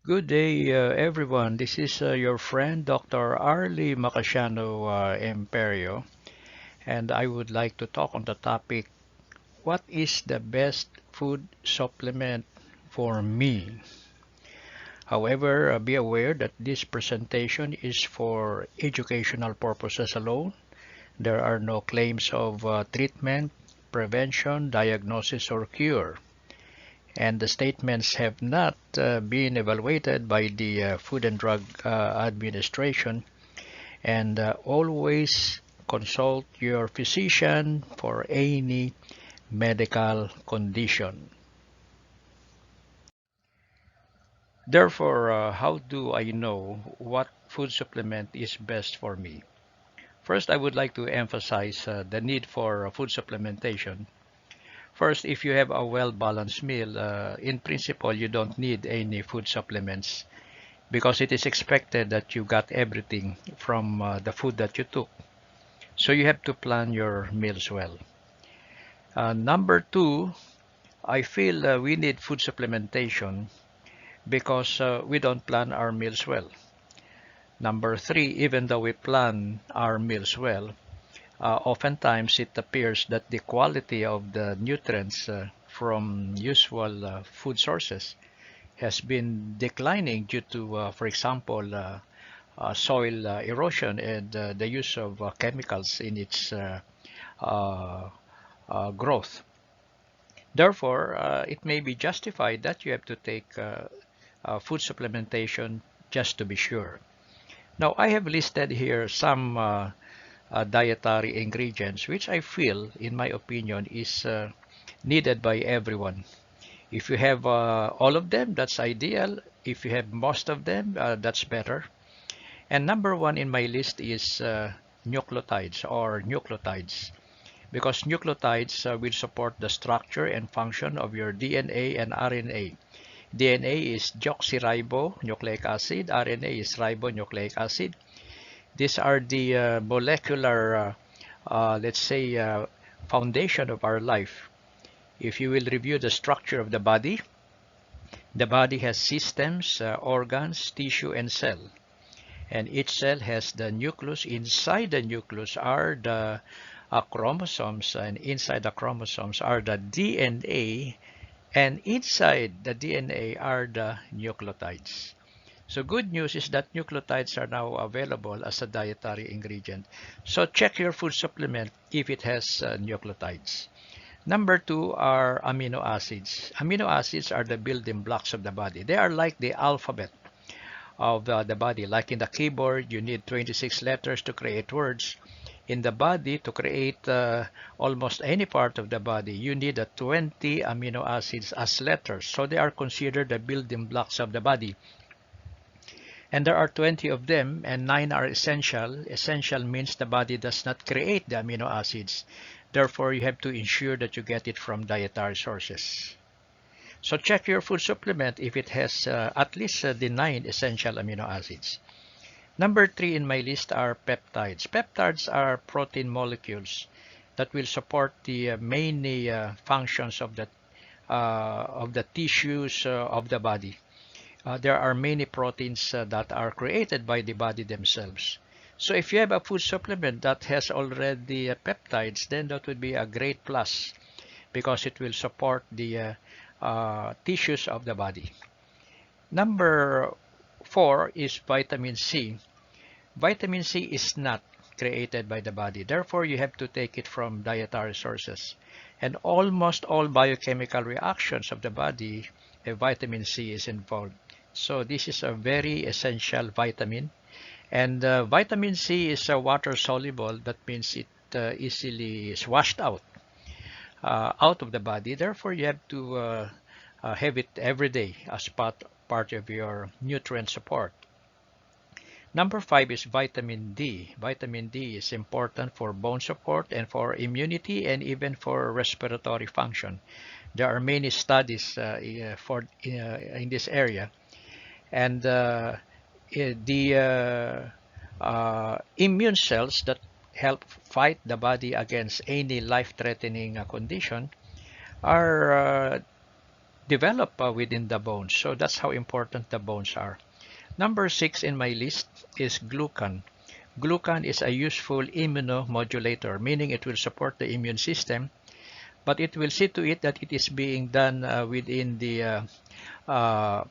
Good day, everyone. This is your friend, Dr. Arle Macasiano Imperio, and I would like to talk on the topic, what is the best food supplement for me? However, be aware that this presentation is for educational purposes alone. There are no claims of treatment, prevention, diagnosis, or cure. And the statements have not been evaluated by the Food and Drug Administration. And always consult your physician for any medical condition. Therefore, how do I know what food supplement is best for me? First, I would like to emphasize the need for food supplementation. First, if you have a well-balanced meal, in principle, you don't need any food supplements because it is expected that you got everything from the food that you took. So you have to plan your meals well. Number two, I feel we need food supplementation because we don't plan our meals well. Number three, even though we plan our meals well, oftentimes it appears that the quality of the nutrients from usual food sources has been declining due to, for example, soil erosion and the use of chemicals in its uh, growth. Therefore, it may be justified that you have to take food supplementation just to be sure. Now, I have listed here some dietary ingredients which I feel, in my opinion, is needed by everyone. If you have all of them, that's ideal. If you have most of them, that's better. And number one in my list is nucleotides, because nucleotides will support the structure and function of your DNA and RNA. DNA is deoxyribonucleic acid, RNA is ribonucleic acid. These are the molecular, let's say, foundation of our life. If you will review the structure of the body has systems, organs, tissue, and cell. And each cell has the nucleus. Inside the nucleus are the chromosomes, and inside the chromosomes are the DNA, and inside the DNA are the nucleotides. So good news is that nucleotides are now available as a dietary ingredient. So check your food supplement if it has nucleotides. Number two are amino acids. Amino acids are the building blocks of the body. They are like the alphabet of the body. Like in the keyboard, you need 26 letters to create words. In the body, to create almost any part of the body, you need 20 amino acids as letters. So they are considered the building blocks of the body. And there are 20 of them, and 9 are essential. Essential means the body does not create the amino acids. Therefore, you have to ensure that you get it from dietary sources. So check your food supplement if it has at least the 9 essential amino acids. Number 3 in my list are peptides. Peptides are protein molecules that will support the many functions of the tissues of the body. There are many proteins that are created by the body themselves. So if you have a food supplement that has already peptides, then that would be a great plus because it will support the tissues of the body. Number 4 is vitamin C. Vitamin C is not created by the body. Therefore, you have to take it from dietary sources. And almost all biochemical reactions of the body, vitamin C is involved. So this is a very essential vitamin. And vitamin C is water soluble. That means it easily is washed out of the body. Therefore, you have to have it every day as part of your nutrient support. Number 5 is vitamin D. Vitamin D is important for bone support and for immunity and even for respiratory function. There are many studies in this area. And the immune cells that help fight the body against any life-threatening condition are develop within the bones. So that's how important the bones are. Number 6 in my list is glucan. Glucan is a useful immunomodulator, meaning it will support the immune system, but it will see to it that it is being done within the uh,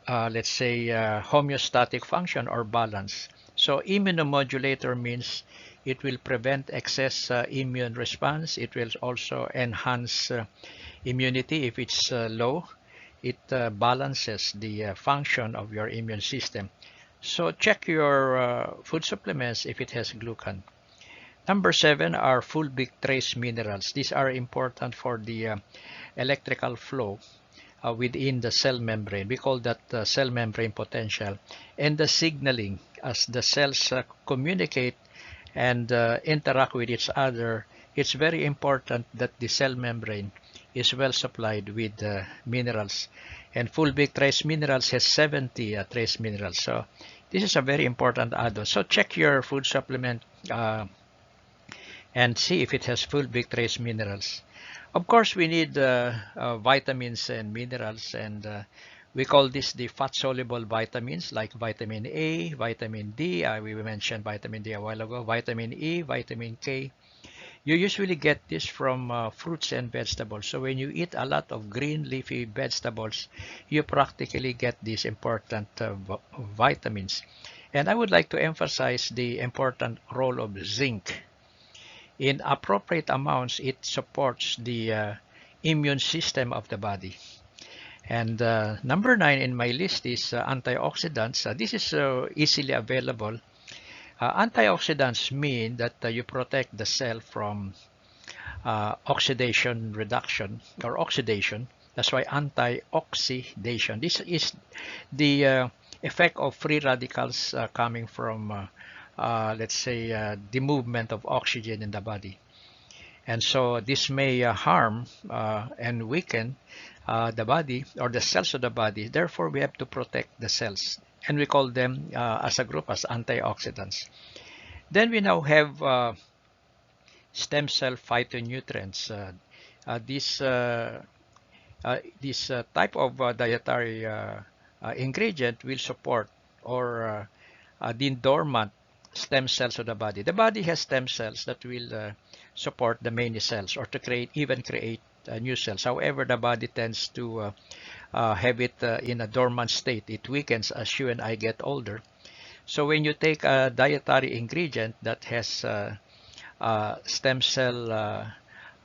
let's say homeostatic function or balance. So immunomodulator means it will prevent excess immune response. It will also enhance immunity if it's low. It balances the function of your immune system. So check your food supplements if it has glucan. Number 7 are fulvic trace minerals. These are important for the electrical flow within the cell membrane. We call that cell membrane potential. And the signaling as the cells communicate and interact with each other, it's very important that the cell membrane is well supplied with minerals. And fulvic trace minerals has 70 trace minerals. So this is a very important add-on. So check your food supplement and see if it has fulvic trace minerals. Of course, we need vitamins and minerals, and we call this the fat-soluble vitamins like vitamin A, vitamin D. We mentioned vitamin D a while ago, vitamin E, vitamin K. You usually get this from fruits and vegetables. So when you eat a lot of green leafy vegetables, you practically get these important vitamins. And I would like to emphasize the important role of zinc. In appropriate amounts, it supports the immune system of the body. And number 9 in my list is antioxidants. This is easily available. Antioxidants mean that you protect the cell from oxidation reduction or oxidation. That's why antioxidation. This is the effect of free radicals coming from let's say the movement of oxygen in the body. And so this may harm and weaken the body or the cells of the body. Therefore, we have to protect the cells. And we call them as a group as antioxidants. Then we now have stem cell phytonutrients. This type of dietary ingredient will support or the dormant stem cells of the body. The body has stem cells that will support the main cells or to create new cells. However, the body tends to have it in a dormant state. It weakens as you and I get older. So when you take a dietary ingredient that has stem cell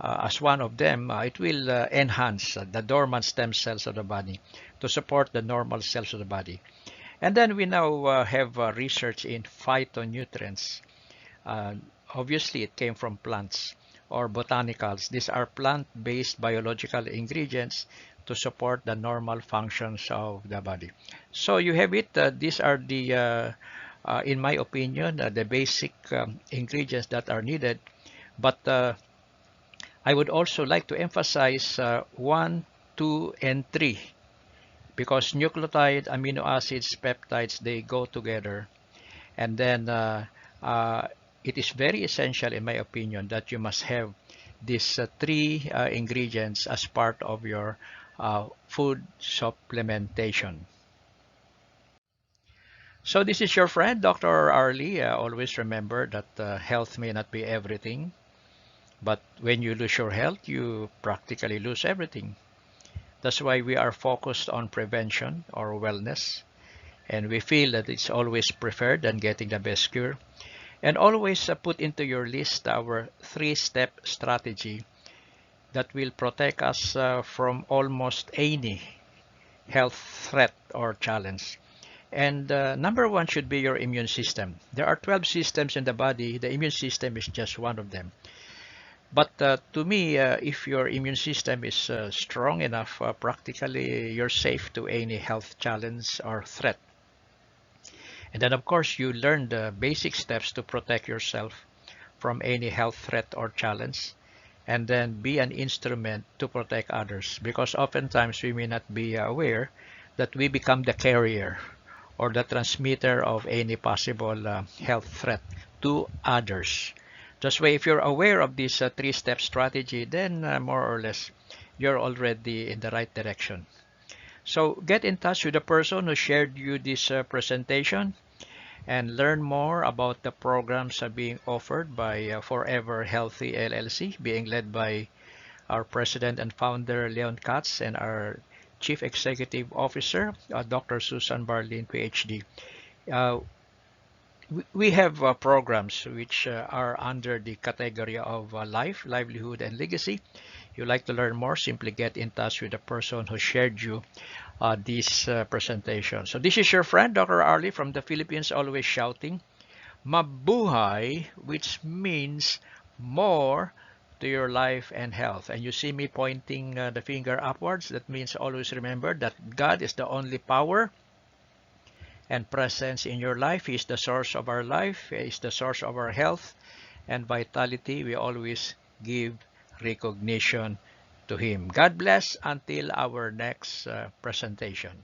as one of them, it will enhance the dormant stem cells of the body to support the normal cells of the body. And then we now have research in phytonutrients. Obviously, it came from plants or botanicals. These are plant-based biological ingredients to support the normal functions of the body. So you have it. These are the, in my opinion, the basic ingredients that are needed. But I would also like to emphasize 1, 2, and 3. Because nucleotide, amino acids, peptides, they go together. And then it is very essential, in my opinion, that you must have these 3 ingredients as part of your food supplementation. So this is your friend, Dr. Arle. Always remember that health may not be everything. But when you lose your health, you practically lose everything. That's why we are focused on prevention or wellness, and we feel that it's always preferred than getting the best cure. And always put into your list our 3-step strategy that will protect us from almost any health threat or challenge. And number 1 should be your immune system. There are 12 systems in the body. The immune system is just one of them. But to me, if your immune system is strong enough, practically you're safe to any health challenge or threat. And then, of course, you learn the basic steps to protect yourself from any health threat or challenge, and then be an instrument to protect others. Because oftentimes we may not be aware that we become the carrier or the transmitter of any possible health threat to others. This way, if you're aware of this 3-step strategy, then more or less you're already in the right direction. So get in touch with the person who shared you this presentation and learn more about the programs being offered by Forever Healthy LLC, being led by our president and founder, Leon Katz, and our Chief Executive Officer, Dr. Susan Barlin, PhD. Uh, we have programs which are under the category of life, livelihood, and legacy. If you'd like to learn more, simply get in touch with the person who shared you this presentation. So this is your friend, Dr. Arle from the Philippines, always shouting, Mabuhay, which means more to your life and health. And you see me pointing the finger upwards. That means always remember that God is the only power and presence in your life. He is the source of our life. He is the source of our health and vitality. We always give recognition to Him. God bless until our next presentation.